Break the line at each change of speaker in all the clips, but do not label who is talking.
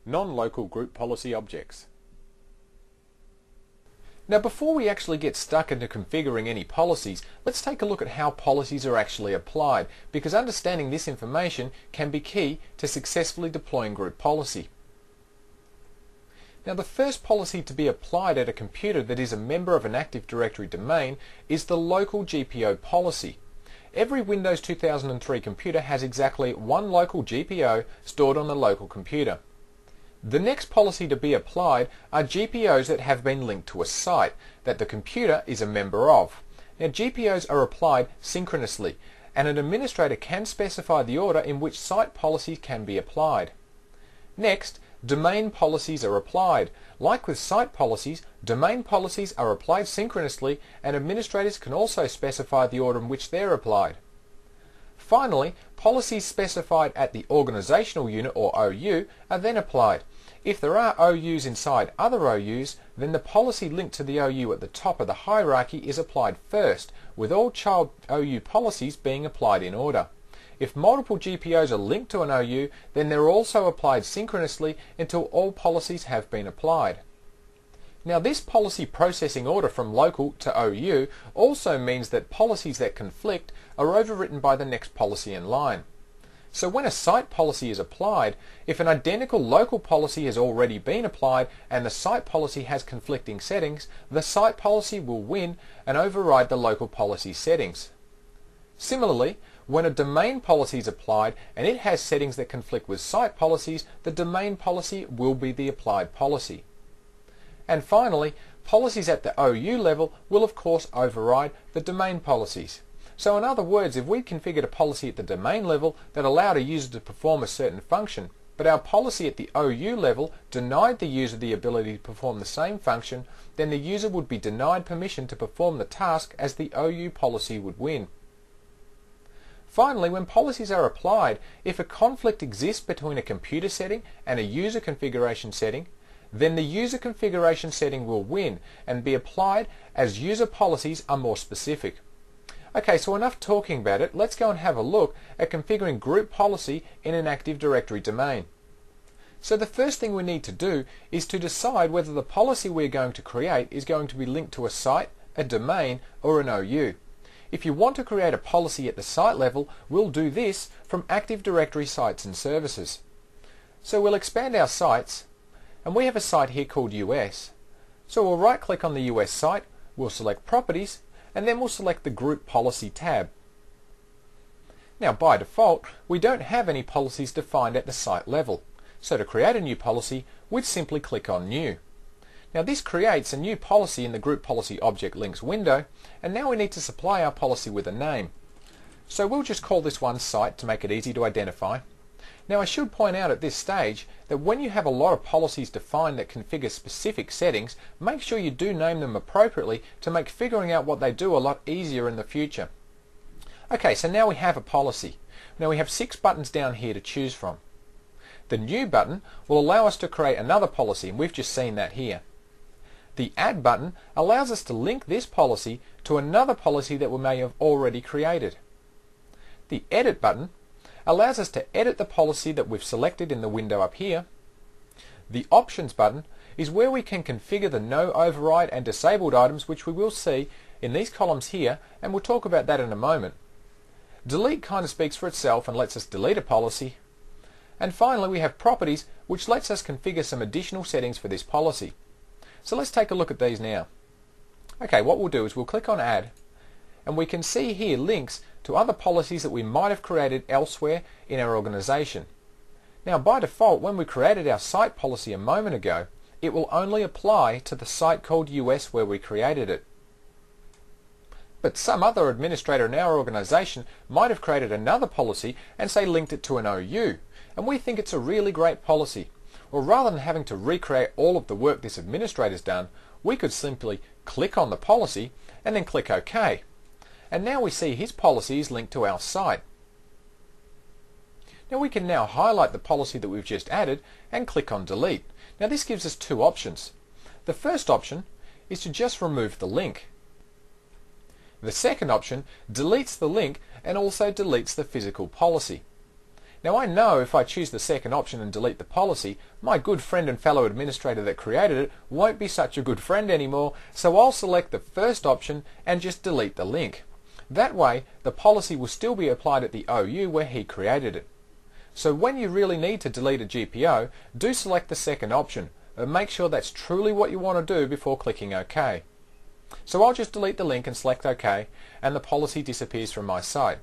non-local group policy objects. Now before we actually get stuck into configuring any policies, let's take a look at how policies are actually applied, because understanding this information can be key to successfully deploying group policy. Now the first policy to be applied at a computer that is a member of an Active Directory domain is the local GPO policy. Every Windows 2003 computer has exactly one local GPO stored on the local computer. The next policy to be applied are GPOs that have been linked to a site that the computer is a member of. Now GPOs are applied synchronously, and an administrator can specify the order in which site policies can be applied. Next, domain policies are applied. Like with site policies, domain policies are applied synchronously, and administrators can also specify the order in which they're applied. Finally, policies specified at the organizational unit or OU are then applied. If there are OUs inside other OUs, then the policy linked to the OU at the top of the hierarchy is applied first, with all child OU policies being applied in order. If multiple GPOs are linked to an OU, then they're also applied synchronously until all policies have been applied. Now this policy processing order from local to OU also means that policies that conflict are overwritten by the next policy in line. So when a site policy is applied, if an identical local policy has already been applied and the site policy has conflicting settings, the site policy will win and override the local policy settings. Similarly, when a domain policy is applied and it has settings that conflict with site policies, the domain policy will be the applied policy. And finally, policies at the OU level will of course override the domain policies. So in other words, if we configured a policy at the domain level that allowed a user to perform a certain function, but our policy at the OU level denied the user the ability to perform the same function, then the user would be denied permission to perform the task as the OU policy would win. Finally, when policies are applied, if a conflict exists between a computer setting and a user configuration setting, then the user configuration setting will win and be applied as user policies are more specific. Okay, so enough talking about it. Let's go and have a look at configuring group policy in an Active Directory domain. So the first thing we need to do is to decide whether the policy we're going to create is going to be linked to a site, a domain, or an OU. If you want to create a policy at the site level, we'll do this from Active Directory Sites and Services. So we'll expand our sites, and we have a site here called US. So we'll right click on the US site, we'll select Properties, and then we'll select the Group Policy tab. Now by default, we don't have any policies defined at the site level. So to create a new policy, we'd simply click on New. Now this creates a new policy in the Group Policy Object Links window, and now we need to supply our policy with a name. So we'll just call this one Site to make it easy to identify. Now I should point out at this stage that when you have a lot of policies defined that configure specific settings, make sure you do name them appropriately to make figuring out what they do a lot easier in the future. Okay, so now we have a policy. Now we have 6 buttons down here to choose from. The New button will allow us to create another policy, and we've just seen that here. The Add button allows us to link this policy to another policy that we may have already created. The Edit button allows us to edit the policy that we've selected in the window up here. The Options button is where we can configure the No Override and Disabled items, which we will see in these columns here, and we'll talk about that in a moment. Delete kind of speaks for itself and lets us delete a policy. And finally we have Properties, which lets us configure some additional settings for this policy. So let's take a look at these now. Okay, what we'll do is we'll click on Add, and we can see here links to other policies that we might have created elsewhere in our organization. Now by default, when we created our site policy a moment ago, it will only apply to the site called US where we created it. But some other administrator in our organization might have created another policy and say linked it to an OU, and we think it's a really great policy. Well, rather than having to recreate all of the work this administrator's done, we could simply click on the policy and then click OK. And now we see his policy is linked to our site. Now we can now highlight the policy that we've just added and click on Delete. Now this gives us 2 options. The first option is to just remove the link. The second option deletes the link and also deletes the physical policy. Now I know if I choose the second option and delete the policy, my good friend and fellow administrator that created it won't be such a good friend anymore, so I'll select the first option and just delete the link. That way, the policy will still be applied at the OU where he created it. So when you really need to delete a GPO, do select the second option, and make sure that's truly what you want to do before clicking OK. So I'll just delete the link and select OK, and the policy disappears from my site.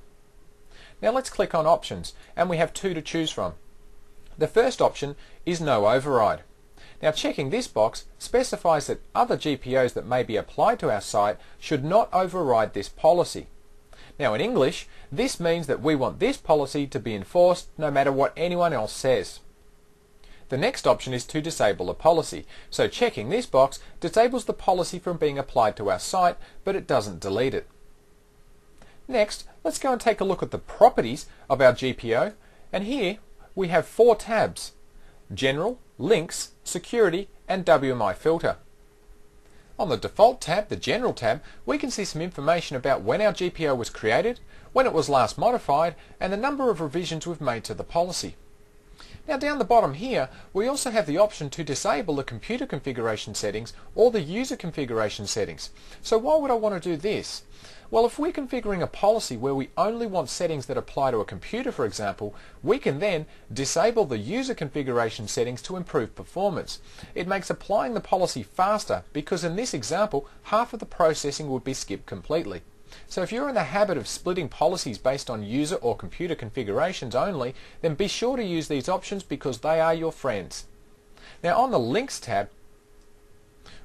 Now let's click on Options, and we have two to choose from. The first option is No Override. Now checking this box specifies that other GPOs that may be applied to our site should not override this policy. Now in English, this means that we want this policy to be enforced no matter what anyone else says. The next option is to disable a policy, so checking this box disables the policy from being applied to our site, but it doesn't delete it. Next, let's go and take a look at the properties of our GPO, and here we have 4 tabs: General, Links, Security, and WMI Filter. On the default tab, the General tab, we can see some information about when our GPO was created, when it was last modified, and the number of revisions we've made to the policy. Now down the bottom here, we also have the option to disable the computer configuration settings or the user configuration settings. So why would I want to do this? Well, if we're configuring a policy where we only want settings that apply to a computer, for example, we can then disable the user configuration settings to improve performance. It makes applying the policy faster because in this example, half of the processing would be skipped completely. So if you're in the habit of splitting policies based on user or computer configurations only, then be sure to use these options because they are your friends. Now on the Links tab,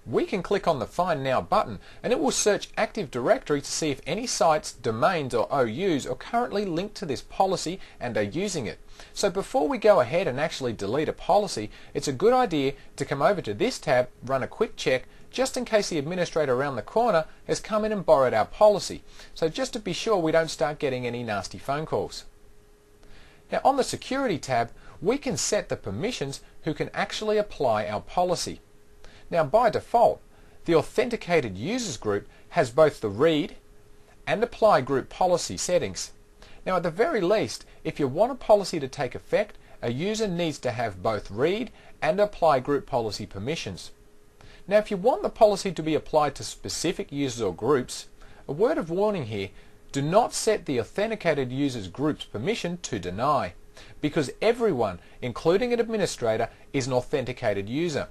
we can click on the Find Now button and it will search Active Directory to see if any sites, domains or OUs are currently linked to this policy and are using it. So before we go ahead and actually delete a policy, it's a good idea to come over to this tab, run a quick check, just in case the administrator around the corner has come in and borrowed our policy. So just to be sure we don't start getting any nasty phone calls. Now on the Security tab, we can set the permissions who can actually apply our policy. Now by default, the Authenticated Users group has both the Read and Apply group policy settings. Now at the very least, if you want a policy to take effect, a user needs to have both Read and Apply group policy permissions. Now if you want the policy to be applied to specific users or groups, a word of warning here, do not set the Authenticated Users group's permission to Deny, because everyone, including an administrator, is an authenticated user.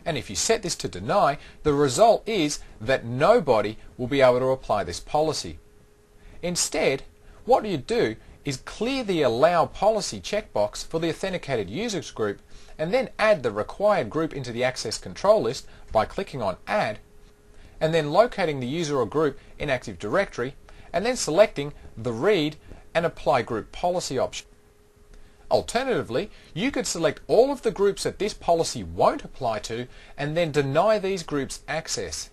And if you set this to Deny, the result is that nobody will be able to apply this policy. Instead, what you do is clear the Allow Policy checkbox for the Authenticated Users group and then add the required group into the Access Control list by clicking on Add, and then locating the user or group in Active Directory, and then selecting the Read and Apply Group Policy option. Alternatively, you could select all of the groups that this policy won't apply to and then deny these groups access.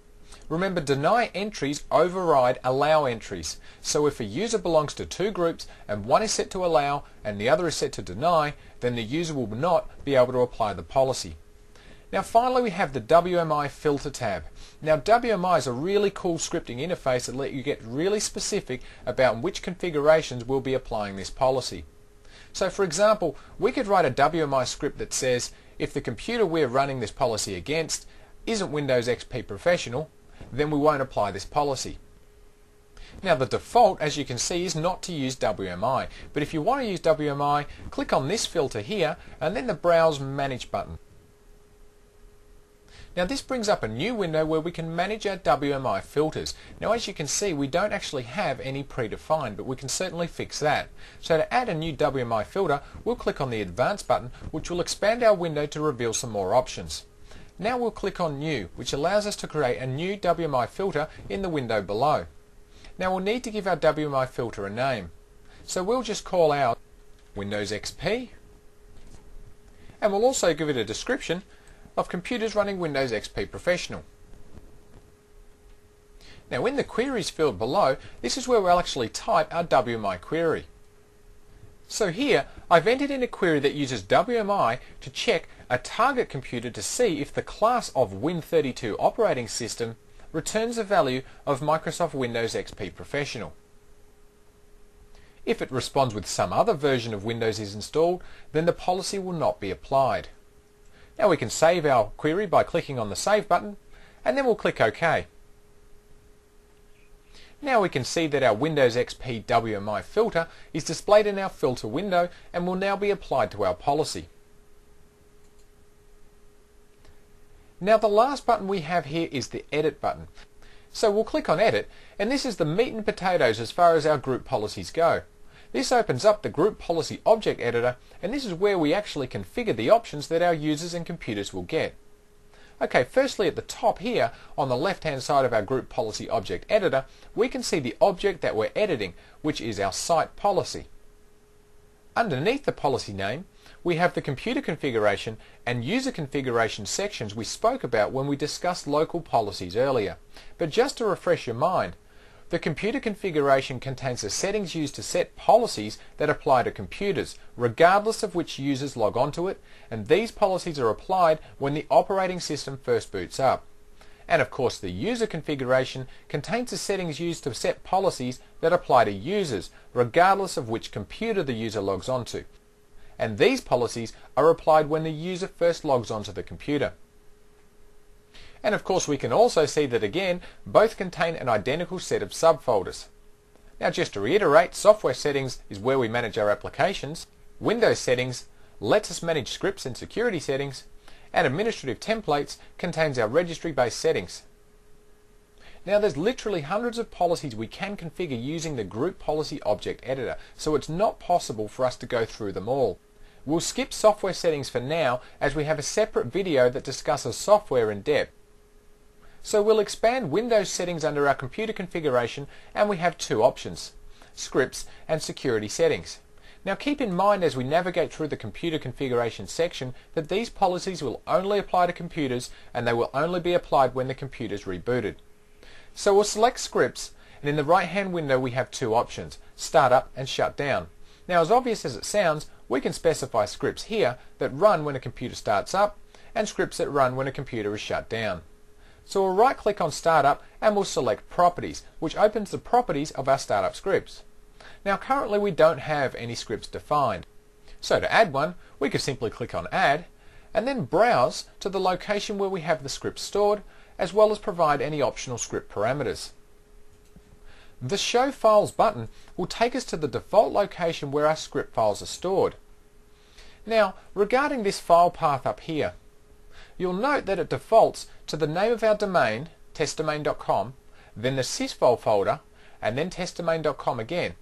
Remember, deny entries override allow entries. So if a user belongs to 2 groups and one is set to allow and the other is set to deny, then the user will not be able to apply the policy. Now finally we have the WMI Filter tab. Now WMI is a really cool scripting interface that lets you get really specific about which configurations will be applying this policy. So for example, we could write a WMI script that says, if the computer we're running this policy against isn't Windows XP Professional, then we won't apply this policy. Now the default, as you can see, is not to use WMI, but if you want to use WMI, click on this filter here and then the Browse Manage button. Now this brings up a new window where we can manage our WMI filters. Now as you can see, we don't actually have any predefined, but we can certainly fix that. So to add a new WMI filter, we'll click on the Advanced button, which will expand our window to reveal some more options. Now we'll click on New, which allows us to create a new WMI filter in the window below. Now we'll need to give our WMI filter a name. So we'll just call out Windows XP, and we'll also give it a description of computers running Windows XP Professional. Now in the queries field below, this is where we'll actually type our WMI query. So here, I've entered in a query that uses WMI to check a target computer to see if the class of Win32 operating system returns a value of Microsoft Windows XP Professional. If it responds with some other version of Windows is installed, then the policy will not be applied. Now we can save our query by clicking on the Save button, and then we'll click OK. Now we can see that our Windows XP WMI filter is displayed in our filter window and will now be applied to our policy. Now the last button we have here is the Edit button. So we'll click on Edit, and this is the meat and potatoes as far as our group policies go. This opens up the Group Policy Object Editor, and this is where we actually configure the options that our users and computers will get. Okay, firstly at the top here, on the left hand side of our Group Policy Object Editor, we can see the object that we're editing, which is our site policy. Underneath the policy name, we have the computer configuration and user configuration sections we spoke about when we discussed local policies earlier. But just to refresh your mind, the computer configuration contains the settings used to set policies that apply to computers, regardless of which users log onto it, and these policies are applied when the operating system first boots up. And of course, the user configuration contains the settings used to set policies that apply to users, regardless of which computer the user logs onto. And these policies are applied when the user first logs onto the computer. And of course we can also see that again, both contain an identical set of subfolders. Now just to reiterate, software settings is where we manage our applications, Windows settings lets us manage scripts and security settings, and administrative templates contains our registry-based settings. Now there's literally hundreds of policies we can configure using the Group Policy Object Editor, so it's not possible for us to go through them all. We'll skip software settings for now as we have a separate video that discusses software in depth. So we'll expand Windows settings under our computer configuration, and we have two options, scripts and security settings. Now keep in mind as we navigate through the computer configuration section that these policies will only apply to computers and they will only be applied when the computer is rebooted. So we'll select scripts, and in the right hand window we have two options, start up and shut down. Now as obvious as it sounds, we can specify scripts here that run when a computer starts up and scripts that run when a computer is shut down. So we'll right click on Startup and we'll select Properties, which opens the properties of our startup scripts. Now currently we don't have any scripts defined. So to add one, we could simply click on Add and then browse to the location where we have the script stored, as well as provide any optional script parameters. The Show Files button will take us to the default location where our script files are stored. Now regarding this file path up here, you'll note that it defaults to the name of our domain, testdomain.com, then the sysvol folder, and then testdomain.com again.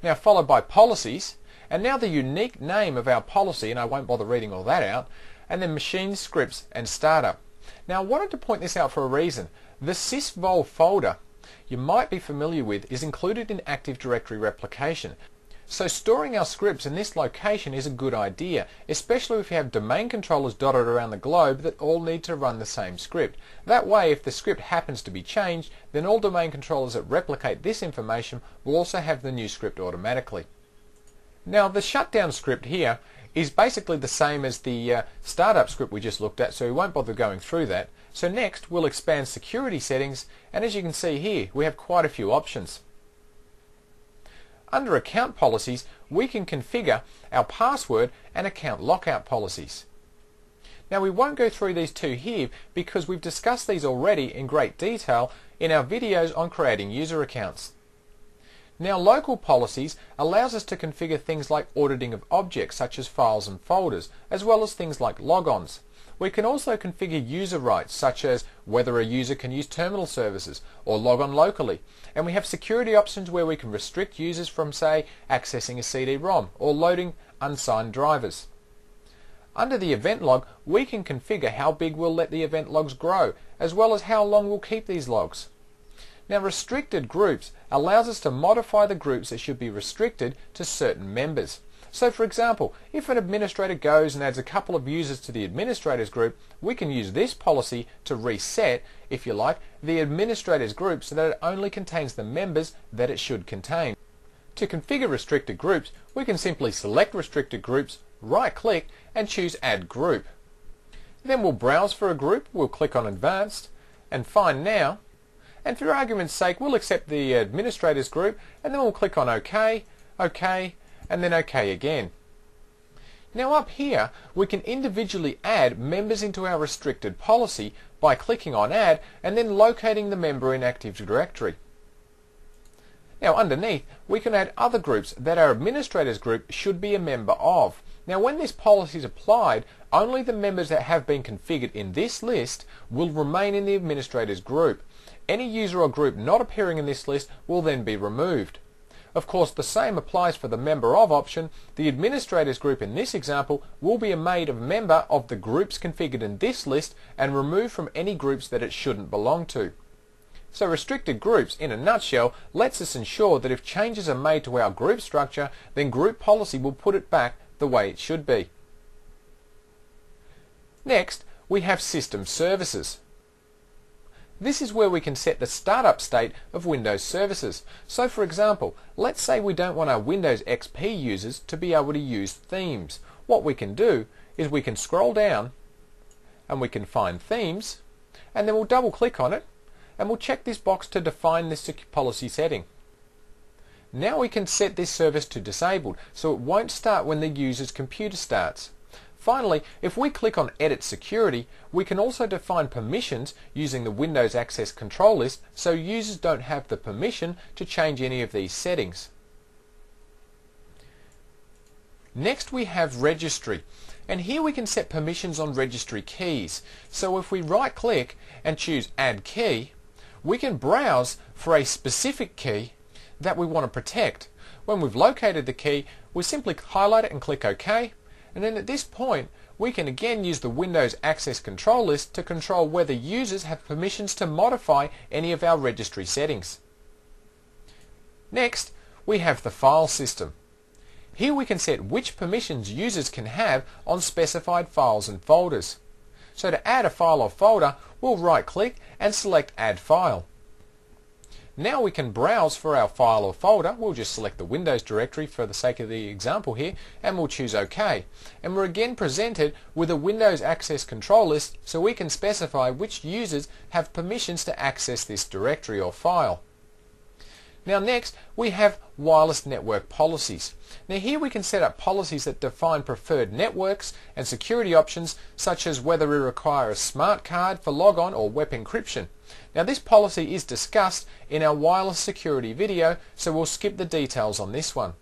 Now followed by policies, and now the unique name of our policy, and I won't bother reading all that out, and then machines, scripts, and startup. Now I wanted to point this out for a reason. The sysvol folder you might be familiar with is included in Active Directory replication. So storing our scripts in this location is a good idea, especially if you have domain controllers dotted around the globe that all need to run the same script. That way, if the script happens to be changed, then all domain controllers that replicate this information will also have the new script automatically. Now the shutdown script here is basically the same as the startup script we just looked at, so we won't bother going through that. So next we'll expand security settings, and as you can see here we have quite a few options. Under account policies, we can configure our password and account lockout policies. Now we won't go through these two here because we've discussed these already in great detail in our videos on creating user accounts. Now local policies allows us to configure things like auditing of objects such as files and folders, as well as things like logons. We can also configure user rights such as whether a user can use terminal services or log on locally, and we have security options where we can restrict users from, say, accessing a CD-ROM or loading unsigned drivers. Under the event log, we can configure how big we'll let the event logs grow, as well as how long we'll keep these logs. Now restricted groups allows us to modify the groups that should be restricted to certain members. So for example, if an administrator goes and adds a couple of users to the administrators group, we can use this policy to reset, if you like, the administrators group so that it only contains the members that it should contain. To configure restricted groups, we can simply select restricted groups, right click and choose Add Group. Then we'll browse for a group, we'll click on Advanced and Find Now, And for argument's sake, we'll accept the administrators group, and then we'll click on OK, OK, and then OK again. Now up here, we can individually add members into our restricted policy by clicking on Add and then locating the member in Active Directory. Now underneath, we can add other groups that our administrators group should be a member of. Now when this policy is applied, only the members that have been configured in this list will remain in the administrators group. Any user or group not appearing in this list will then be removed. Of course, the same applies for the member of option. The administrators group in this example will be made a member of the groups configured in this list and removed from any groups that it shouldn't belong to. So restricted groups, in a nutshell, lets us ensure that if changes are made to our group structure, then group policy will put it back the way it should be. Next, we have system services. This is where we can set the startup state of Windows services. So for example, let's say we don't want our Windows XP users to be able to use themes. What we can do is we can scroll down and we can find themes, and then we'll double click on it and we'll check this box to define this policy setting. Now we can set this service to disabled so it won't start when the user's computer starts. Finally, if we click on Edit Security, we can also define permissions using the Windows Access Control List so users don't have the permission to change any of these settings. Next we have Registry, and here we can set permissions on registry keys. So if we right click and choose Add Key, we can browse for a specific key that we want to protect. When we've located the key, we simply highlight it and click OK. And then at this point, we can again use the Windows Access Control List to control whether users have permissions to modify any of our registry settings. Next, we have the file system. Here we can set which permissions users can have on specified files and folders. So to add a file or folder, we'll right click and select Add File. Now we can browse for our file or folder. We'll just select the Windows directory for the sake of the example here, and we'll choose OK. And we're again presented with a Windows Access Control List so we can specify which users have permissions to access this directory or file. Now next, we have wireless network policies. Now here we can set up policies that define preferred networks and security options, such as whether we require a smart card for logon or web encryption. Now this policy is discussed in our wireless security video, so we'll skip the details on this one.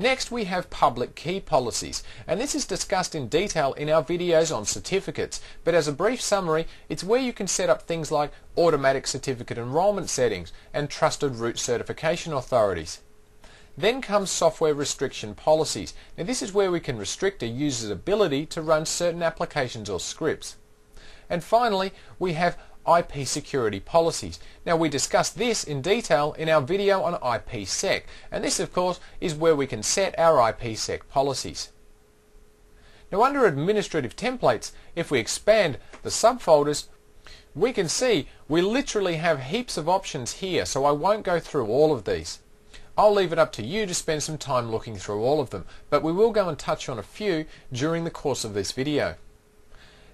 Next we have public key policies, and this is discussed in detail in our videos on certificates, but as a brief summary, it's where you can set up things like automatic certificate enrollment settings and trusted root certification authorities. Then comes software restriction policies. Now this is where we can restrict a user's ability to run certain applications or scripts. And finally, we have IP security policies. Now we discussed this in detail in our video on IPsec, and this of course is where we can set our IPsec policies. Now under administrative templates, if we expand the subfolders, we can see we literally have heaps of options here, so I won't go through all of these. I'll leave it up to you to spend some time looking through all of them, but we will go and touch on a few during the course of this video.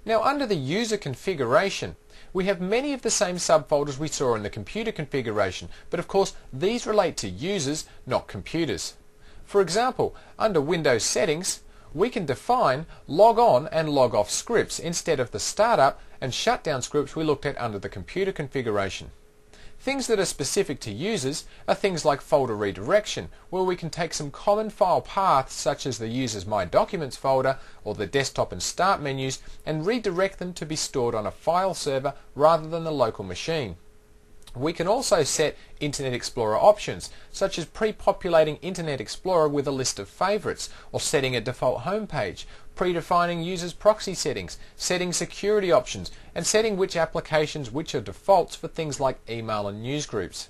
Now under the user configuration, we have many of the same subfolders we saw in the computer configuration, but of course these relate to users, not computers. For example, under Windows settings, we can define log on and log off scripts instead of the startup and shutdown scripts we looked at under the computer configuration. Things that are specific to users are things like folder redirection, where we can take some common file paths such as the user's My Documents folder or the desktop and start menus and redirect them to be stored on a file server rather than the local machine. We can also set Internet Explorer options, such as pre-populating Internet Explorer with a list of favorites, or setting a default homepage, predefining users' proxy settings, setting security options, and setting which applications which are defaults for things like email and newsgroups.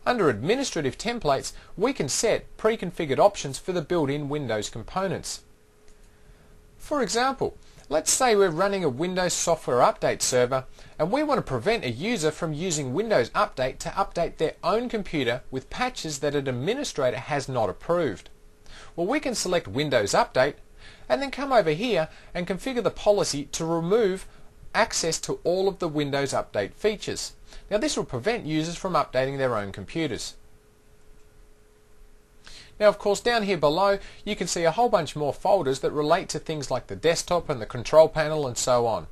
Under Administrative Templates, we can set pre-configured options for the built-in Windows components. For example, let's say we're running a Windows software update server and we want to prevent a user from using Windows Update to update their own computer with patches that an administrator has not approved. Well, we can select Windows Update and then come over here and configure the policy to remove access to all of the Windows Update features. Now this will prevent users from updating their own computers. Now of course down here below you can see a whole bunch more folders that relate to things like the desktop and the control panel and so on.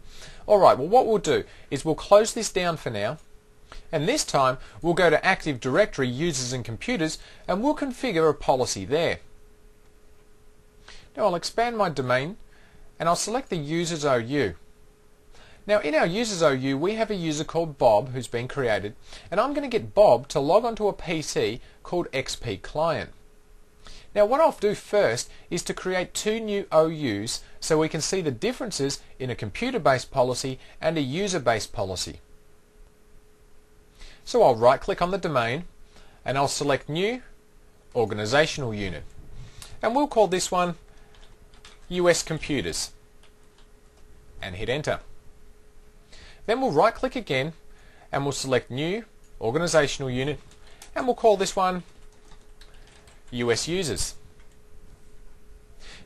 Alright, well what we'll do is we'll close this down for now, and this time we'll go to Active Directory Users and Computers and we'll configure a policy there. Now I'll expand my domain and I'll select the Users OU. Now in our Users OU we have a user called Bob who's been created, and I'm going to get Bob to log onto a PC called XP Client. Now what I'll do first is to create two new OUs so we can see the differences in a computer-based policy and a user-based policy. So I'll right click on the domain and I'll select New Organizational Unit, and we'll call this one US Computers and hit enter. Then we'll right click again and we'll select New Organizational Unit and we'll call this one US Users.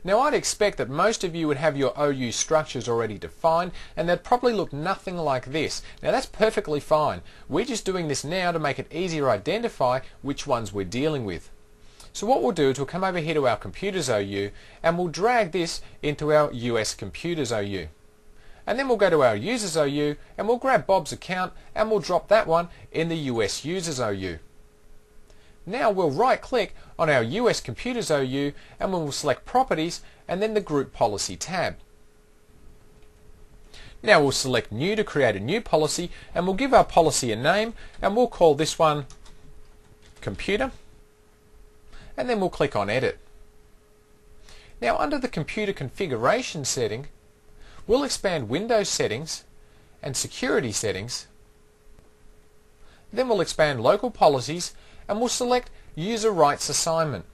Now I'd expect that most of you would have your OU structures already defined and they'd probably look nothing like this. Now that's perfectly fine. We're just doing this now to make it easier to identify which ones we're dealing with. So what we'll do is we'll come over here to our Computers OU and we'll drag this into our US Computers OU. And then we'll go to our Users OU and we'll grab Bob's account and we'll drop that one in the US Users OU. Now we'll right click on our US Computers OU and we'll select Properties and then the Group Policy tab. Now we'll select New to create a new policy and we'll give our policy a name and we'll call this one Computer, and then we'll click on Edit. Now under the Computer Configuration setting we'll expand Windows Settings and Security Settings. Then we'll expand Local Policies and we'll select User Rights Assignment.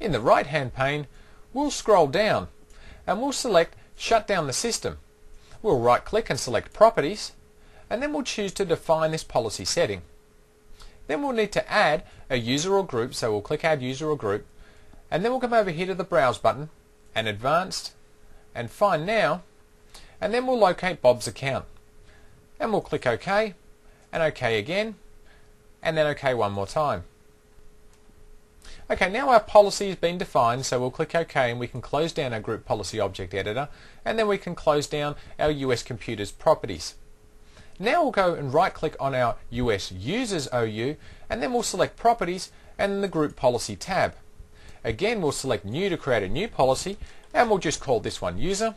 In the right hand pane we'll scroll down and we'll select Shut Down the System. We'll right click and select Properties and then we'll choose to define this policy setting. Then we'll need to add a user or group, so we'll click Add User or Group and then we'll come over here to the Browse button and Advanced and Find Now, and then we'll locate Bob's account and we'll click OK and OK again and then OK one more time. Okay, now our policy has been defined, so we'll click OK and we can close down our Group Policy Object Editor and then we can close down our US Computers properties. Now we'll go and right click on our US Users OU and then we'll select Properties and the Group Policy tab. Again we'll select New to create a new policy and we'll just call this one User,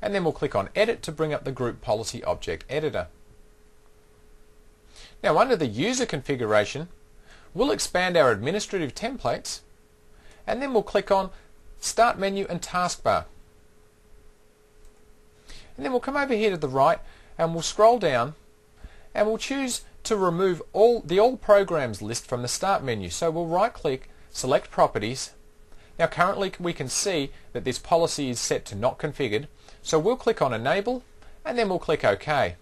and then we'll click on Edit to bring up the Group Policy Object Editor. Now under the user configuration we'll expand our administrative templates and then we'll click on Start Menu and Taskbar. And then we'll come over here to the right and we'll scroll down and we'll choose to remove the All Programs list from the Start menu. So we'll right click, select Properties. Now currently we can see that this policy is set to Not Configured, so we'll click on Enable and then we'll click OK.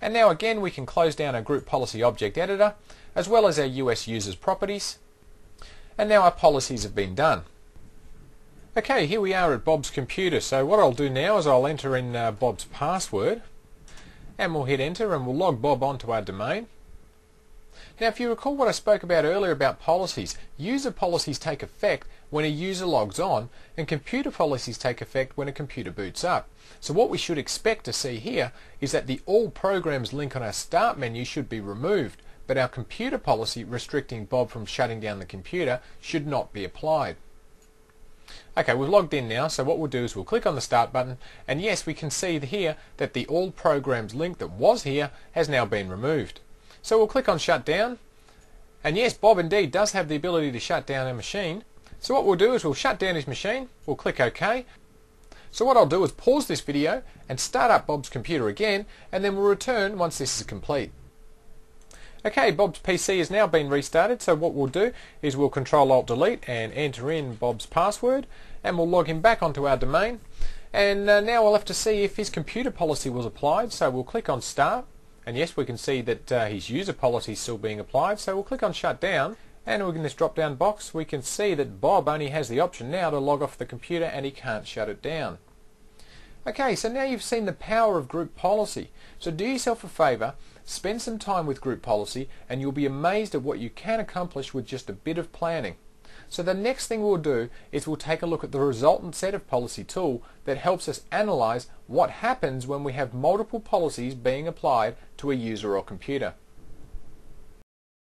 And now again we can close down our Group Policy Object Editor as well as our US Users properties, and now our policies have been done. Okay, here we are at Bob's computer, so what I'll do now is I'll enter in Bob's password and we'll hit enter and we'll log Bob onto our domain. Now if you recall what I spoke about earlier about policies, user policies take effect when a user logs on and computer policies take effect when a computer boots up. So what we should expect to see here is that the All Programs link on our Start menu should be removed, but our computer policy restricting Bob from shutting down the computer should not be applied. Okay, we've logged in now, so what we'll do is we'll click on the Start button, and yes, we can see here that the All Programs link that was here has now been removed. So we'll click on Shut Down, and yes, Bob indeed does have the ability to shut down our machine. So what we'll do is we'll shut down his machine, we'll click OK. So what I'll do is pause this video and start up Bob's computer again, and then we'll return once this is complete. Okay, Bob's PC has now been restarted, so what we'll do is we'll Control-Alt-Delete and enter in Bob's password, and we'll log him back onto our domain. And now we'll have to see if his computer policy was applied, so we'll click on Start, and yes, we can see that his user policy is still being applied, so we'll click on Shut Down, and in this drop down box we can see that Bob only has the option now to log off the computer and he can't shut it down. Okay, so now you've seen the power of group policy. So do yourself a favour, spend some time with group policy, and you'll be amazed at what you can accomplish with just a bit of planning. So the next thing we'll do is we'll take a look at the resultant set of policy tool that helps us analyse what happens when we have multiple policies being applied to a user or computer.